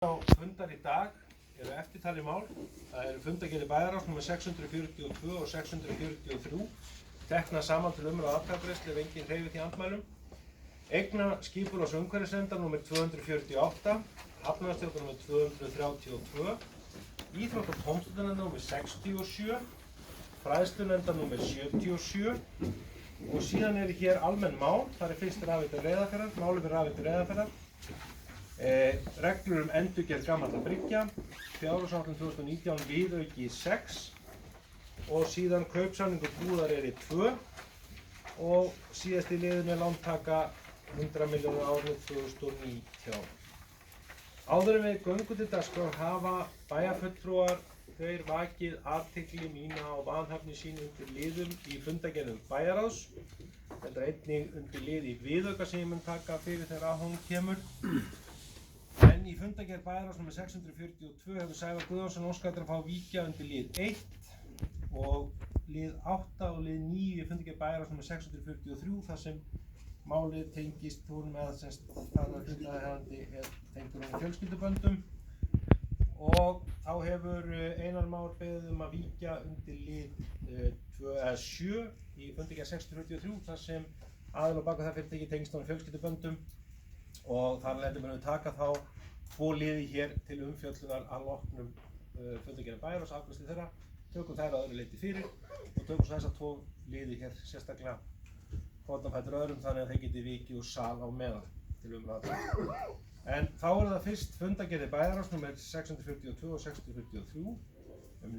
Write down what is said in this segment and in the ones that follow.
Á fundar í dag eru eftirtalin mál. Það eru fundargerðir bæjarráðs nr. 642 og 643 teknar saman til umræðu og atkvæðagreiðslu ef enginn hreyfir því andmælum. Eigna skipulags- og umhverfisnefndar nr. 248, hafnarstjórnar nr. 232, íþrótta- og tómstundanefndar nr. 67, fræðslunefndar nr. 77 og síðan eru hér almenn mál. Það er fyrst Rafveitu Reyðarfjarðar, málefni Rafveitu Reyðarfjarðar. Reglur endurgerð gamalla bryggja, fjárhagsáætlun 2019 viðauki 6 og síðan kaupsamningur Búðareyri 2 og síðasti liðurinn er lántaka 100 milljónir árið 2019. Áður en við göngum til dagskrár hafa bæjarfulltrúar þeir vakið athygli mína á vanhæfni sínu undir liðum í fundargerðum bæjarráðs. Þetta er einnig undir lið í viðauka sem ég mun taka fyrir þegar að hún kemur. En í fundargerð bæjarráðs nr. 642 hefur Sævar Guðjónsson óskað eftir að fá víkja undir lið 1 og lið 8 og lið 9 í fundargerð bæjarráðs nr. 643 þar sem málið tengist honum eða það að hlutaðeigandi er tengdur honum fjölskylduböndum. Og þá hefur Einar Már beðið að víkja undir lið 7 í fundargerð 643 þar sem aðili á bak við það fyrirtæki tengist honum fjölskylduböndum. Og þar leðum við taka þá tvo liði hér til umfjöllunar að loknum fundargerðum bæjarráðs, afgreiðslu þeirra, tökum þær að öðru leyti fyrir og tökum svo þessa tvo liði hér sérstaklega hvorn á fætur öðrum þannig að þeir geti vikið úr sal á meðan til umræðu. En þá er það fyrst fundargerðir bæjarráðs nr. 642 og 643.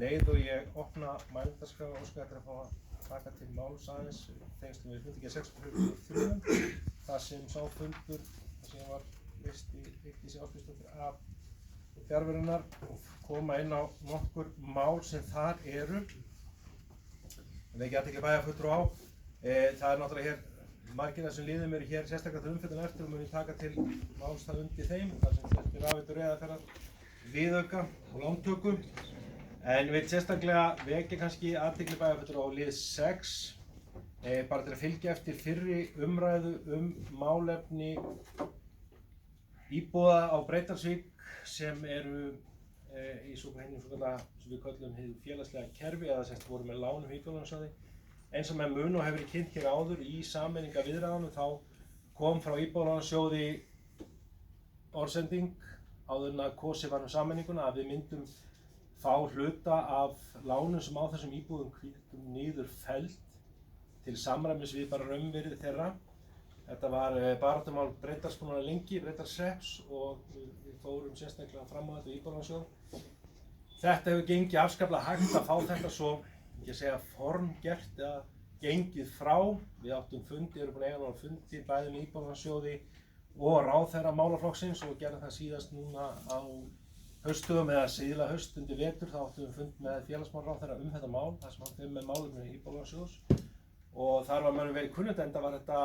Leið og ég opna mælendaskrá og óska eftir að fá að taka til máls aðeins tengslum við fundargerð 643 þar sem sá fundur sem var list í Vigdísi Ásbjörnsdóttur af fjarverunar og koma inn á nokkur mál sem þar eru. En ekki athygli bæjarfulltrúa á. Það er náttúrulega hér margir þessum liðum eru hér sérstaklega til umfjöllunar eftir og muni taka til máls það undir þeim þar sem þetta er Rafveitu Reyðarfjarðar, viðauka og lántöku. En vil sérstaklega vekja kannski athygli bæjarfulltrúa á lið 6 bara til að fylgja eftir fyrri umræðu málefni íbúða á Breiðdalsvík sem eru í svokallaða sem við köllum hið félagslega kerfi eða sem voru með lánum Íbúðalánasjóði. Eins og með mun og hefur verið kynnt hér áður í sameiningaviðræðunum þá kom frá Íbúðalánasjóði orðsending áður en að kosið var sameininguna að við myndum fá hluta af lánum sem á þessum íbúðum hvíldum niður felld til samræmis við bara raunvirði þeirra. Þetta var baráttumál Breiðdalsbúanna lengi, Breiðdalshrepps og við fórum sérstaklega fram á þetta í Íbúðalánasjóð. Þetta hefur gengið afskaplega hægt að fá þetta svo, ekki að segja formgert eða gengið frá. Við áttum fundi, erum búin að eiga náttúrulega fundi bæði með Íbúðalánasjóði og ráðherra málaflokksins og gerðum það síðast núna á haustdögum eða síðla haust undir vetur. Þá áttum við fund með félagsmálaráðherra þetta mál, þar sem hann fer með málefni Íbúðalánasjóðs. Og þar var mönnum verið kunnugt enda var þetta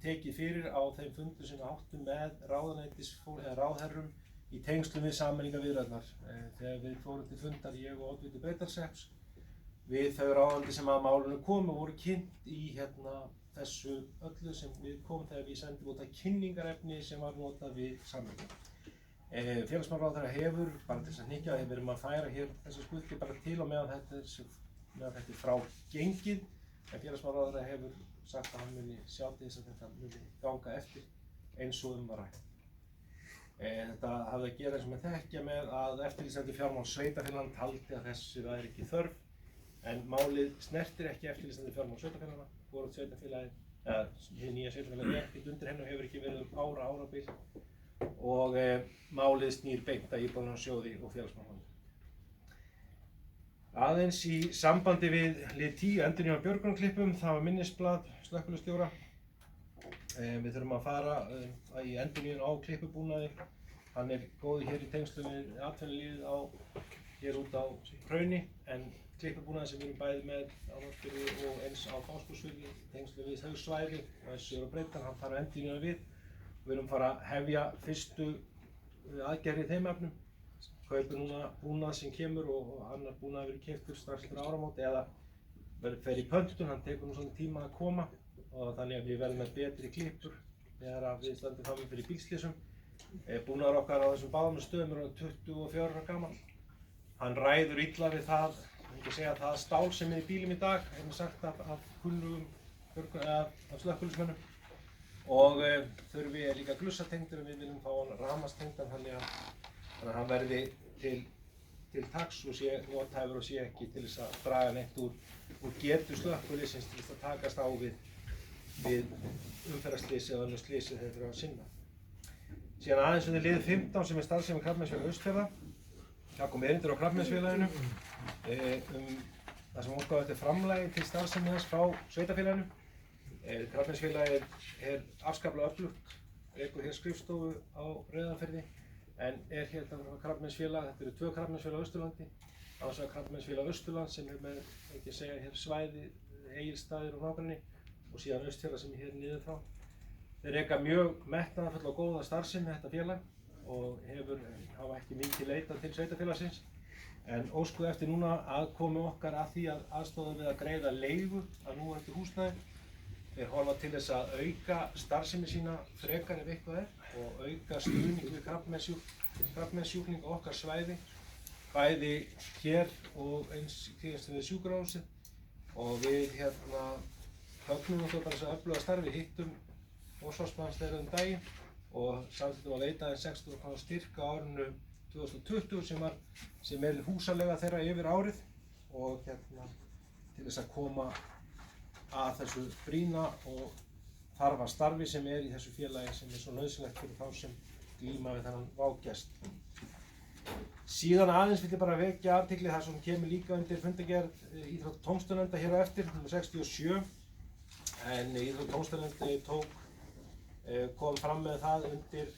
tekið fyrir á þeim fundu sem við áttum með ráðherrum í tengslum við sameiningaviðræðurnar. Þegar við fórum til fundar, ég og oddviti Breiðdalshrepps, við þau ráðandi sem að málunum komu voru kynnt í þessu öllu sem við komum þegar við sendum út að kynningarefni sem var notað við sameiningu. Félagsmálaráðherra hefur, bara til þess að hnykkja, við erum að færa hér þessa skuldi bara til og meðan þetta er frá gengið. En félagsmálaráðherra hefur sagt að hann muni sjá til þess að þetta muni ganga eftir eins og var rætt. Þetta hafði að gera eins og með þekkja með að eftirlitsnefnd fjármála sveitarfélaganna taldi að þessu væri ekki þörf. En málið snertir ekki eftirlitsnefnd fjármála sveitarfélaganna. Hvorugt sveitarfélagið, hið nýja sveitarfélagið er ekkert undir henni og hefur ekki verið árabil. Og málið snýr beint að Íbúðalánasjóði og félagsmálaráðherra. Aðeins í sambandi við lið 10 endurnýjun á björgunarklippum, það var minnisblað slökkviliðsstjóra. Við þurfum að fara í endurnýjun á klippubúnaði. Hann er góður hér í tengslum við atvinnulífið hér út á Hrauni, en klippubúnaði sem við erum bæði með á Norðfirði og eins á Fáskrúðsfirði í tengslum við þau svæði og þessu er á Breiðdal, hann þarf endurnýjun við. Við erum fara að hefja fyrstu aðgerðir í þeim efnum. Kaupir núna búnað sem kemur og annar búnað verið keyptur strax eftir áramót eða fer í pöntun, hann tekur nú svona tíma að koma og þannig að við verðum með betri klippur þegar við stöndum frammi fyrir bílslysum. Búnaður okkar á þessum báðum stöðum er 24 ára gamall. Hann ræður illa við það, ekki segja það stál sem er í bílum í dag, sagt af kunnugum af slökkviliðsmönnum. Og þurfi líka glussatengdur en við viljum fá hann rafmagnstengdan þannig að hann verði til taks og sé nothæfur og sé ekki til þess að draga neitt úr getu slökkviliðsins til þess að takast á við umferðarslys eða önnur slys þegar þeir eru að sinna. Síðan aðeins undir lið 15 sem er starfsemi Krabbameinsfélag Austfjarða. Það kom erindir á Krabbameinsfélaginu það sem óskað eftir framlagi til starfsemi hans frá sveitarfélaginu. Krabbameinsfélagið er afskaplega öflugt, rekur hér skrifstofu á Rauðafirði en er hérna Krabbameinsfélag, þetta eru 2 Krabbameinsfélag á Austurlandi. Annars vegar Krabbameinsfélag Austurland sem er með, ekki að segja, hér svæði, Egilsstaðir og nágrenni og síðan Austfjarða sem er hér niður frá. Þeir reka mjög metnaðarfulla og góða starfsemi þetta félag og hafa ekki mikið leitað til sveitarfélagsins en óskuðu eftir núna aðkomu okkar að því að aðstoða við að greiða leigu að núverandi húsnæði. Þeir horfa til þess að auka starfsemi sína frekar ef eitthvað er og auka stuðning við krabbameinssjúklinga okkar svæði, bæði hér og eins við sjúkrahúsið og við högnum okkur bara þess að öfluga starfi, hittum forsvarsmanns þeirra daginn og samþykktum að veita þeim 6.000 kr. styrk á árinu 2020 sem er húsaleiga þeirra yfir árið og til þess að koma að þessu brýna og þarfa starfi sem er í þessu félagi sem er svo nauðsynlegt fyrir þá sem glíma við þennan vágest. Síðan aðeins vil ég bara vekja athygli þar sem kemur líka undir fundargerð íþrótta- og tómstundunefndar hér á eftir, nr. 67, en íþrótta- og tómstundunefnd kom fram með það undir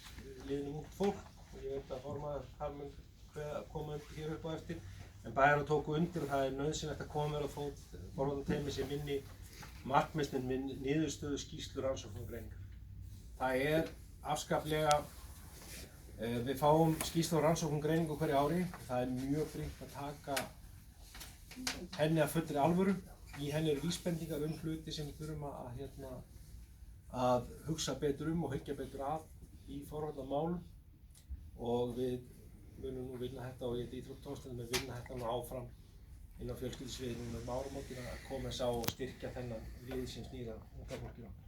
liðnum ungt fólk og ég veit að formaður mun koma hér upp á eftir en bæjarráð tóku undir og það er nauðsynlegt að koma á fót forvarnateymi sem vinni markmið með niðurstöðu skýrslu rannsóknar og greiningar. Það er afskaplega, við fáum skýrslu og rannsóknar og greiningu hverju ári, það er mjög brýnt að taka henni að fullri alvöru. Í henni eru vísbendingar hluti sem við þurfum að hugsa betur og hyggja betur að í forvarnamálum og við munum nú vinna þetta og ég íþrótta- og tómstundunefnd vinna þetta nú áfram inn á fjölskyldusviðinu áramótin að koma þess á og styrkja þennan lið sem snýr að unga fólkinu okkar.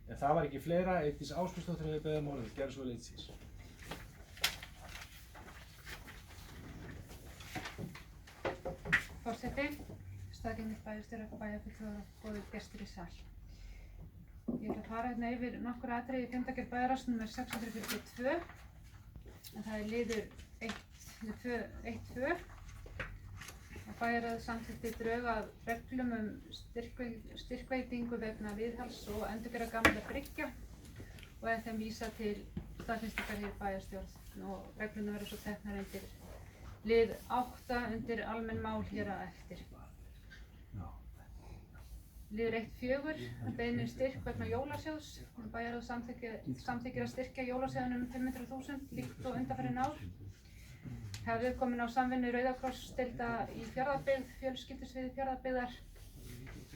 En það var ekki fleira, Eydís Ásbjörnsdóttir hefur beðið málið, gerðu svo vel Eydís. Forseti, staðgengill bæjarstjóra, bæjarfulltrúar og góðir gestir í sal. Ég ætla að fara hérna yfir nokkur atriði í fundargerð bæjarráðs nr. 642 en það er liður 1.2 og bæjarráð samþykkti drög að reglum styrkveitingu vegna viðhalds og endurgerðar gamalla bryggja og er þeim vísað til staðfestingar hér bæjarstjórn og reglurnar verða svo teknar undir lið 8 undir almenn mál hér að eftir. Liður 1.4 beiðni styrk vegna jólasjóðs. Bæjarráð samþykkir að styrkja jólasjóðunum 500.000 líkt og undanfarin ár. Hefði komin á samvinnu Rauða krossdeilda í Fjarðabyggð, fjölskyldusviði Fjarðabyggðar,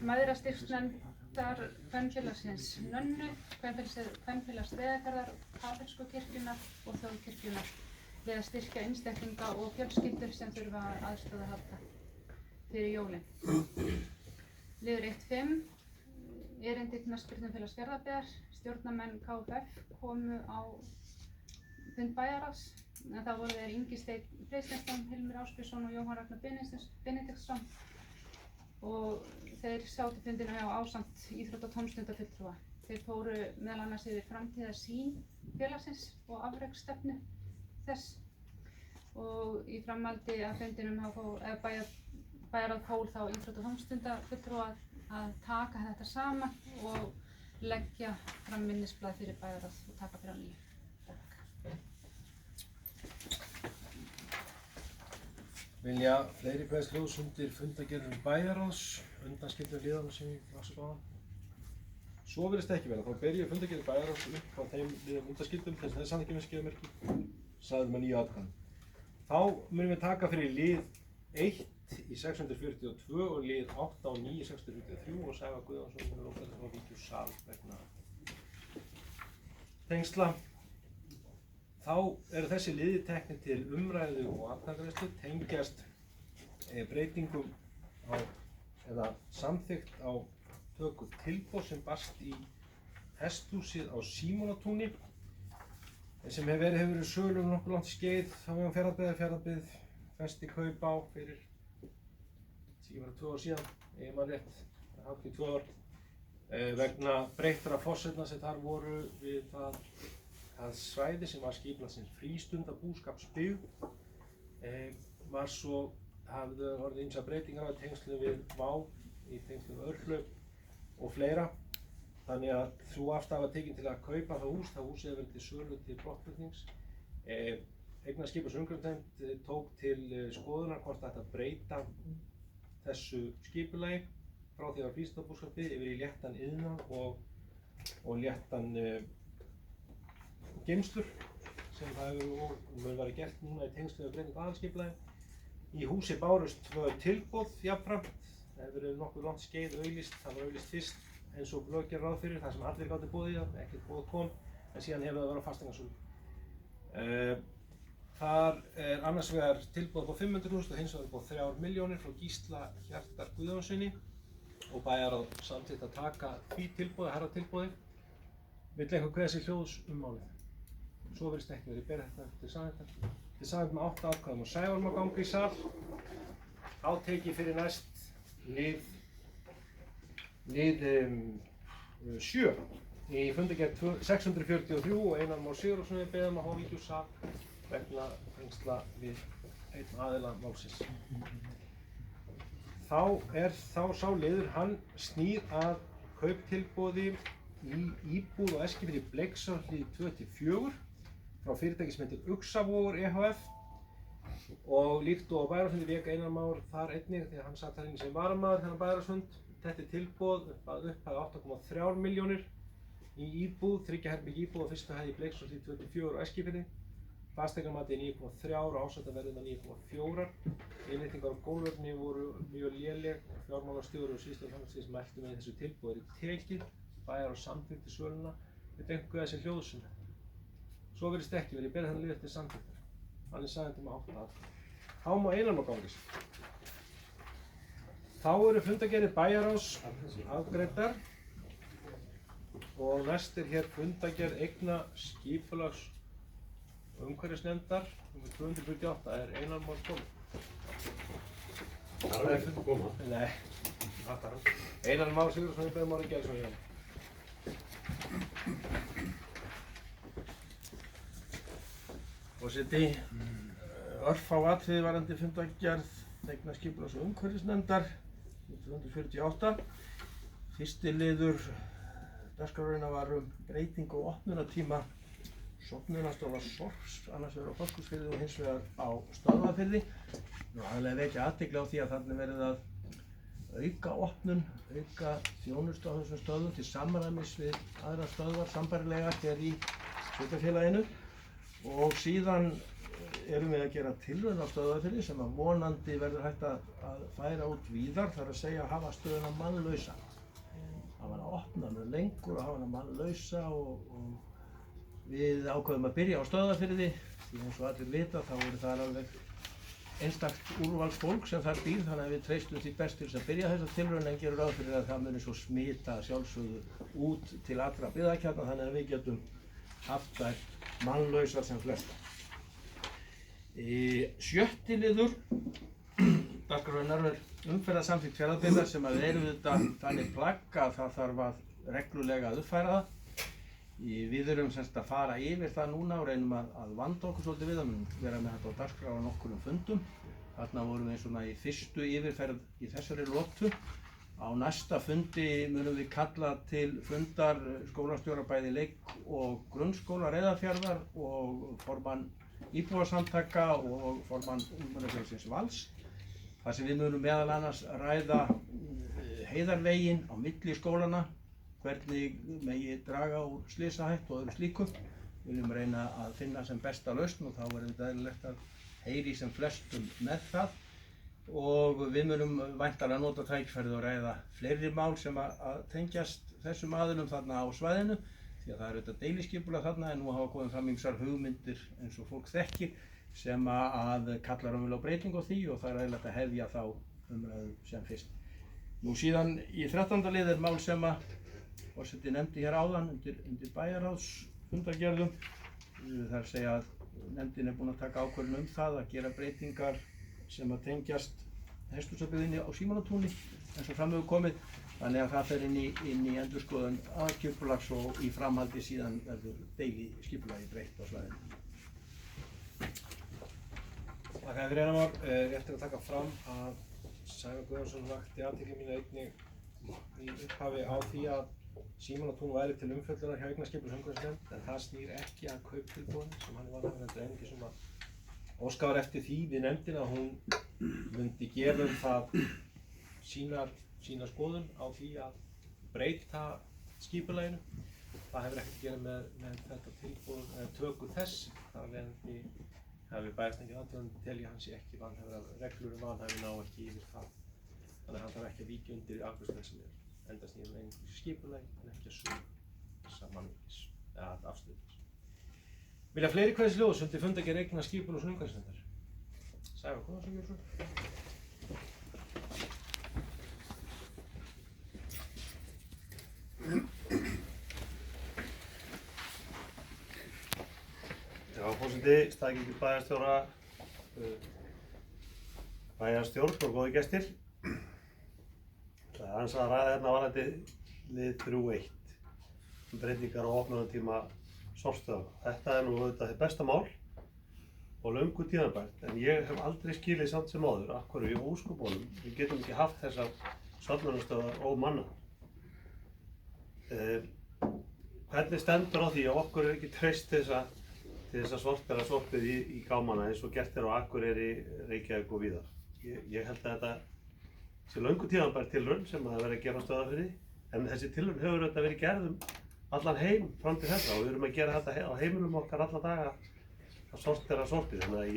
mæðrastyrksnefndar kvenfélagsins Nönnu, kvenfélags Reyðarfjarðar, kaþólsku kirkjunnar og þjóðkirkjunnar við að styrkja einstaklinga og fjölskyldur sem þurfa aðstoð að halda fyrir jólin. Liður 1.5 erindi knattspyrnufélags Fjarðabyggðar. Stjórnarmenn KFF komu á fund bæjarráðs en það voru þeir Ingi Steinn Freysnesson, Hilmir Ásbjörnsson og Jóhann Ragnar Benediktsson og þeir sátu fundina hjá ásamt íþrótta- og tómstundafulltrúa. Þeir fóru meðal annars yfir framtíðarsýn félagsins og afreksstefnu þess og í framhaldi af fundinum bæjarráð fól þá íþrótta- og tómstundafulltrúa að taka þetta saman og leggja fram minnisblað fyrir bæjarráð og taka fyrir á nýju. Vilja fleiri kveðsljóðs undir fundargerðum bæjarráðs, undanskildum liðanum sem ég las upp áðan. Svo virðist ekki vera, þá ber ég fundargerðum bæjarráðs upp á þeim liðum undanskildum þess að það er samþykki með skeiðmerki, sagði með 9 atkvæðum. Þá munum við taka fyrir lið 1 í 642 og lið 8 og 9 í 643 og Sævar Guðjónsson hefur ókvæðið frá víkjusal vegna tengsla. Þá eru þessi liðir teknir til umræðu og atkvæðagreiðslu, tengjast breytingum eða samþykkt á töku tilboð sem barst í hesthúsið á Símonartúni sem hefur verið sölu nokkuð langt skeið á vegum Fjarðabyggðar, festi kaup á fyrir 2 ár síðan, ég man rétt, hátt í 2 ár, vegna breyttra forsendna sem þar voru við það svæði sem var skipulagt sem frístundabúskapsbyggð, var svo hafði orðið ýmsar breytingar á tengslum við mál, í tengslum við örhlaup og fleira. Þannig að sú afstaða var tekin til að kaupa það hús. Það húsið hefur verið til sölu til brottflutnings. Eignaskipunar- og umhverfisnefnd tók til skoðunar hvort það ætti að breyta þessu skipulagi frá því að frístundabúskapsbyggð yfir í léttan iðnað og léttan geymslur sem það hefur verið gert núna í tengslum við breytingu á aðalskipulagi. Í húsi bárust 2 tilboð jafnframt. Það hefur verið nokkuð langt skeið auglýst. Það var auglýst fyrst eins og lög gera ráð fyrir, þar sem allir gátu boðið í það, ekkert boð kom, en síðan hefur það verið á fasteignasölu. Þar annars vegar tilboð upp á 500.000 og hins vegar upp á 3 milljónir frá Gísla Hjartar Guðjónssyni og bæjarráð samþykkt að taka því tilboði, herra tilboði. Vill einhver kveða sér hljóðs málið? Svo virðist ekki verið, ég ber þetta til samþykktar. Til samþykkt með 8 atkvæðum og Sævar má ganga í sal. Þá tek ég fyrir næst lið 7 í fundargerð 643 og Einar Már Sigurðsson er beðinn að hafa víkja úr sal vegna tengsla við einn aðila málsins. Þá sá liður, hann snýr að kauptilboði í íbúð á Eskifirði Bleiksáhlíð 2-4 frá fyrirtæki sem heitir Uxavogur ehf. Og líkt og á bæjarráðsfundi vék Einar Már þar einnig því að hann satt þar inni sem varamaður þennan bæjarráðsfund. Þetta er tilboð að upphæð 8,3 milljónir í íbúð, 3 herbergja íbúð á fyrstu hæð í Bleiksáhlíð 2-4 á Eskifirði. Fasteignamati er 9,3 og ásættarverðið 9,4. Innréttingar á gólfefni voru mjög léleg. Fjármálastjóri og sýslumaður framkvæmdastjóri mæltu með þessu tilboði tekið. Bæjarráð samþykkti söluna. Þetta einhver þessi hljóðsum. Svo virðist ekki verið, ég ber þennan liður til samþykktar. Hann er sagður með 8 atkvæði. Þá má Einar Már ganga í sal. Þá eru fundargerðir bæjarráðs afgreiddar og næst er hér fundargerð eigna skipulags- og umhverfisnefndar nr. 248. Það er Einar Már kominn. Það er ekki að koma. Nei, hattar hann. Einar Már Sigurðsson, ég beðum Már Gelsson hérna. Forseti, örfá atriði varðandi fundargerð eigna skipulags- og umhverfisnefndar 248. Fyrsti liður dagskrárinnar var breyting og opnunartíma sofnunarstofa Sorps, annars vegar á Fáskrúðsfirði og hins vegar á Stöðvarfirði. Aðallega vekja athygli á því að þarna verið að auka opnun, auka þjónustu á þessum stöðum til samræmis við aðrar stöðvar sambærilega hér í sveitarfélaginu. Og síðan erum við að gera tilraun á Stöðvarfirði sem að vonandi verður hægt að færa út víðar, þar að segja að hafa stöðuna mannlausa. Hafa hana opna með lengur og hafa hana mannlausa og við ákveðum að byrja á Stöðvarfirði. Því eins og allir vita þá eru þar alveg einstakt úrvalsfólk sem þar býr, þannig að við treystum því best til þess að byrja þessa tilraun en gerum ráð fyrir að það muni svo smita sjálfsögðu út til allra byggðarkjarna þannig að við getum haft þær mannlausar sem flesta. Sjötti liður dagskrárinnar er umferðarsamþykkt Fjarðabyggðar sem að er auðvitað þannig plagg að það þarf að reglulega að uppfæra það. Við erum semst að fara yfir það núna og reynum að vanda okkur svolítið við, það munum vera með þetta á dagskrá á nokkurum fundum. Þarna vorum við svona í fyrstu yfirferð í þessari lotu. Á næsta fundi munum við kalla til fundar skólastjóra bæði leik- og grunnskóla Reyðarfjarðar og formann íbúasamtaka og formann Ungmennafélagsins Vals. Þar sem við munum meðal annars ræða heiðarveginn á milli skólana, hvernig megi draga úr slysahættu og öðru slíku. Við viljum reyna að finna sem besta lausn og þá er þetta eðlilegt að heyri sem flestum með það. Og við munum væntanlega nota tækifærið og ræða fleiri mál sem að tengjast þessum aðilum þarna á svæðinu. því að það er auðvitað deiliskipulag þarna en nú hafa komið fram ýmsar hugmyndir eins og fólk þekkir sem að kallar á breytingu á því og það er eðlilegt að hefja þá umræðu sem fyrst. Nú síðan í 13. lið er mál sem að forseti nefndi hér áðan undir bæjarráðsfundargerðum. Það er að segja að nefndin er búin að taka ákvörðun það að gera breytingar sem að tengjast hesthúsabyggðinni á Símonartúni eins og fram hefur komið. Þannig að það fer inn í endurskoðun aðalskipulags og í framhaldi síðan verður deiliskipulagi breytt á svæðinu. Þakka þér fyrir Einar. Rétt er að taka fram að Sævar Guðjónsson vakti athygli mína einnig í upphafi á því að Símonartún væri til umfjöllunar hjá eignarskipulags- og umhverfisnefnd en það snýr ekki að kauptilboðinu sem hann er vanhæfur en einungis að óskað var eftir því við nefndina að hún myndi gefa það sína skoðun á því að breyta skipulaginu. Það hefur ekkert að gera með þetta tilboð eða töku þess. Þar af leiðandi hafi bæjarstjóri athugun telji hann sé ekki vanhæfur af reglur vanhæfi ná ekki yfir það. Þannig að hann þarf ekki að víkja undir afgreiðslu þess sem enda snýr einhverju skipulagi en ekki að sömu mannvirkis eða afstöðu. Vilja fleiri kveðsljós undir fundargerð eignarskipulags- og umhverfisnefndar? Sævar Guðjónsson gjör svo. Já, forseti, staðgengill bæjarstjóra, bæjarstjórn og góðir gestir. Það er aðeins að ræða hérna varðandi lið 3.1 breytingar á opnunartíma sorpstöðvanna. Þetta er nú auðvitað hið besta mál og löngu tímabært, en ég hef aldrei skilið samt sem áður af hverju í ósköpunum við getum ekki haft þessar söfnunarstöðvar ómannaðar. Hvernig stendur á því að okkur er ekki treyst til þess að sortera sorpið í gámana eins og gert er á Akureyri, Reykjavík og víðar. Ég held að þetta sé löngu tímabær tilraun sem að verði að gera á Stöðvarfirði, en þessi tilraun hefur auðvitað verið gerð allan heim fram til þessa og við erum að gera þetta á heimilum okkar alla daga að sortera sorpið. Þannig að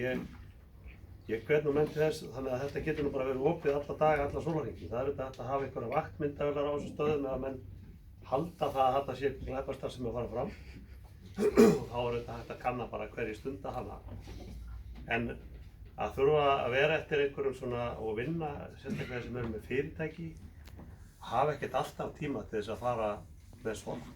ég hvet nú menn til þess þannig að þetta getur nú bara verið opið alla daga, alla sólarhringinn. Það er auðvitað hægt að hafa einhverja vaktmyndavélar á þessum stöðum ef að menn halda það að þetta sé glæpastarfsemi að fara fram og þá er þetta hægt að kanna bara hverju stund að hana. En að þurfa að vera eftir einhverjum svona og vinna, sérstaklega sem eru með fyrirtæki, hafa ekkert alltaf tíma til þess að fara með svona.